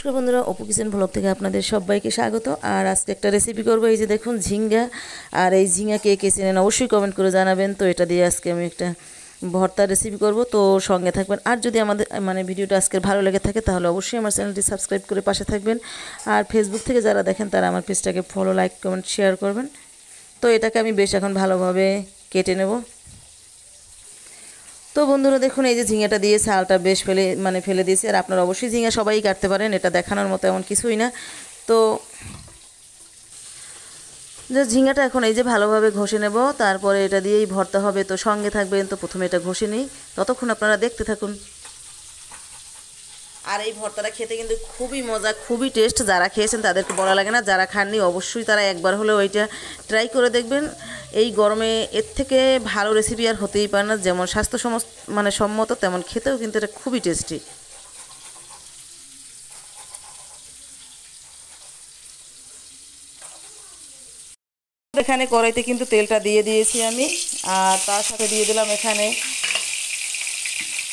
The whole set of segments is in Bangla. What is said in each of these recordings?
নমস্কার বন্ধুরা, অপু কিচেন ব্লগ থেকে আপনাদের সবাইকে স্বাগত। আর আজকে একটা রেসিপি করবো। এই যে দেখুন ঝিঙ্গা, আর এই ঝিঙ্গা কে কে চেনেন অবশ্যই কমেন্ট করে জানাবেন। তো এটা দিয়ে আজকে আমি একটা ভর্তার রেসিপি করব, তো সঙ্গে থাকবেন। আর যদি আমাদের ভিডিওটা আজকের ভালো লেগে থাকে তাহলে অবশ্যই আমার চ্যানেলটি সাবস্ক্রাইব করে পাশে থাকবেন। আর ফেসবুক থেকে যারা দেখেন তারা আমার পেজটাকে ফলো, লাইক, কমেন্ট, শেয়ার করবেন। তো এটাকে আমি বেশ এখন ভালোভাবে কেটে নেব। তো বন্ধুরা দেখুন, এই যে ঝিঙাটা দিয়ে ছালটা বেশ ফেলে দিয়েছি। আর আপনারা অবশ্যই ঝিঙা সবাই কাটতে পারেন, এটা দেখানোর মতো এমন কিছুই না। তো যে ঝিঙাটা এখন এই যে ভালোভাবে ঘষে নেব, তারপরে এটা দিয়েই ভর্তা হবে। তো সঙ্গে থাকবেন। তো প্রথমে এটা ঘষে নিই, ততক্ষণ আপনারা দেখতে থাকুন। আর এই ভর্তাটা খেতে কিন্তু খুবই মজা, খুবই টেস্ট। যারা খেয়েছেন তাদেরকে বলা লাগে না, যারা খাননি অবশ্যই তারা একবার হলেও ওইটা ট্রাই করে দেখবেন। এই গরমে এর থেকে ভালো রেসিপি আর হতেই পারে না। যেমন স্বাস্থ্য সম্মত, তেমন খেতেও কিন্তু এটা খুবই টেস্টি। এখানে কড়াইতে কিন্তু তেলটা দিয়ে দিয়েছি আমি, আর তার সাথে দিয়ে দিলাম এখানে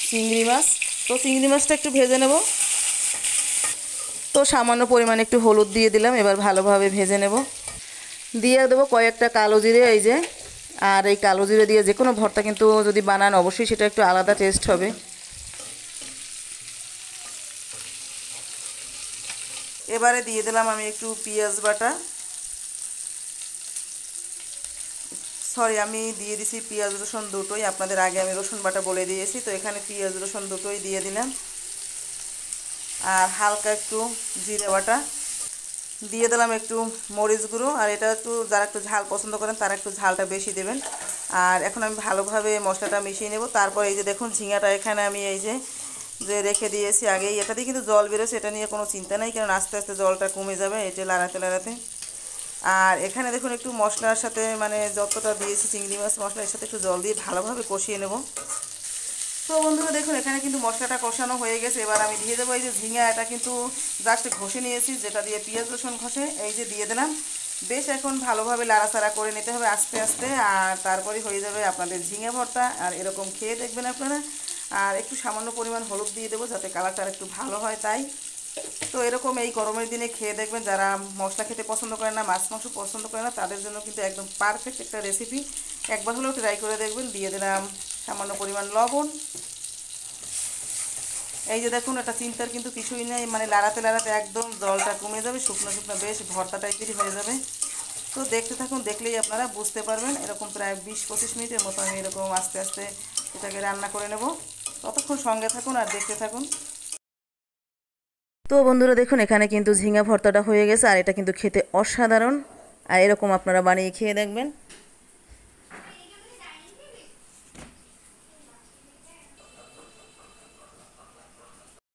চিংড়ি মাছ। তো চিংড়ি মাছটা একটু ভেজে নেব। তো সামান্য পরিমাণে একটু হলুদ দিয়ে দিলাম, এবার ভালোভাবে ভেজে নেব। দিয়ে দেবো কয়েকটা কালো জিরে, এই যে। আর এই কালো জিরে দিয়ে যে কোনো ভর্তা কিন্তু যদি বানান অবশ্যই সেটা একটু আলাদা টেস্ট হবে। এবারে দিয়ে দিলাম আমি একটু পেঁয়াজ বাটা, আমি দিয়ে দিছি পেঁয়াজ রসুন দুটোই। আপনাদের আগে আমি রসুন বাটা বলে দিয়েছি, তো এখানে পেঁয়াজ রসুন দুটোই দিয়ে দিলাম। আর হালকা একটু জিরে বাটা দিয়ে দিলাম, একটু মরিচ গুঁড়ো। আর এটা একটু যারা একটু ঝাল পছন্দ করেন তারা একটু ঝালটা বেশি দেবেন। আর এখন আমি ভালোভাবে মশলাটা মিশিয়ে নেব। তারপর এই যে দেখুন ঝিঙাটা এখানে আমি এই যে রেখে দিয়েছি আগেই। এটা দিয়ে কিন্তু জল বেরোচ্ছে, এটা নিয়ে কোনো চিন্তা নেই, কারণ আস্তে আস্তে জলটা কমে যাবে এটা লাড়াতে লাড়াতে। আর এখানে দেখুন একটু মশলার সাথে যতটা দিয়েছি চিংড়ি মাছ মশলা, এর সাথে একটু জল দিয়ে ভালোভাবে কষিয়ে নেব। তো বন্ধুরা দেখুন এখানে কিন্তু মশলাটা কষানো হয়ে গেছে। এবার আমি দিয়ে দেবো এই যে ঝিঙা, এটা কিন্তু জাস্ট ঘষে নিয়েছি, যেটা দিয়ে পেঁয়াজ রসুন ঘষে, এই যে দিয়ে দিলাম। বেশ এখন ভালোভাবে লাড়াচাড়া করে নিতে হবে আস্তে আস্তে, আর তারপরে হয়ে যাবে আপনাদের ঝিঙে ভর্তা। আর এরকম খেয়ে দেখবেন আপনারা। আর একটু সামান্য পরিমাণ হলুদ দিয়ে দেবো যাতে কালারটা একটু ভালো হয়, তাই। তো এরকম এই গরমের দিনে খেয়ে দেখবেন। যারা মশলা খেতে পছন্দ করে না, মাছ মাংস পছন্দ করে না, তাদের জন্য কিন্তু একদম পারফেক্ট একটা রেসিপি। একবার হলেও ট্রাই করে দেখবেন। দিয়ে দিলাম সামান্য পরিমাণ লবণ। এই যে দেখুন, এটা চিন্তার কিন্তু কিছুই নেই, লাড়াতে লাড়াতে একদম জলটা কমে যাবে, শুকনো শুকনো বেশ ভর্তা টাইপেরই হয়ে যাবে। তো দেখতে থাকুন, দেখলেই আপনারা বুঝতে পারবেন। এরকম প্রায় 20-25 মিনিটের মতো আমি এরকম আস্তে আস্তে এটাকে রান্না করে নেব। ততক্ষণ সঙ্গে থাকুন আর দেখতে থাকুন। তো বন্ধুরা দেখুন এখানে কিন্তু ঝিঙা ভর্তাটা হয়ে গেছে, আর এটা কিন্তু খেতে অসাধারণ। আর এরকম আপনারা বানিয়ে খেয়ে দেখবেন।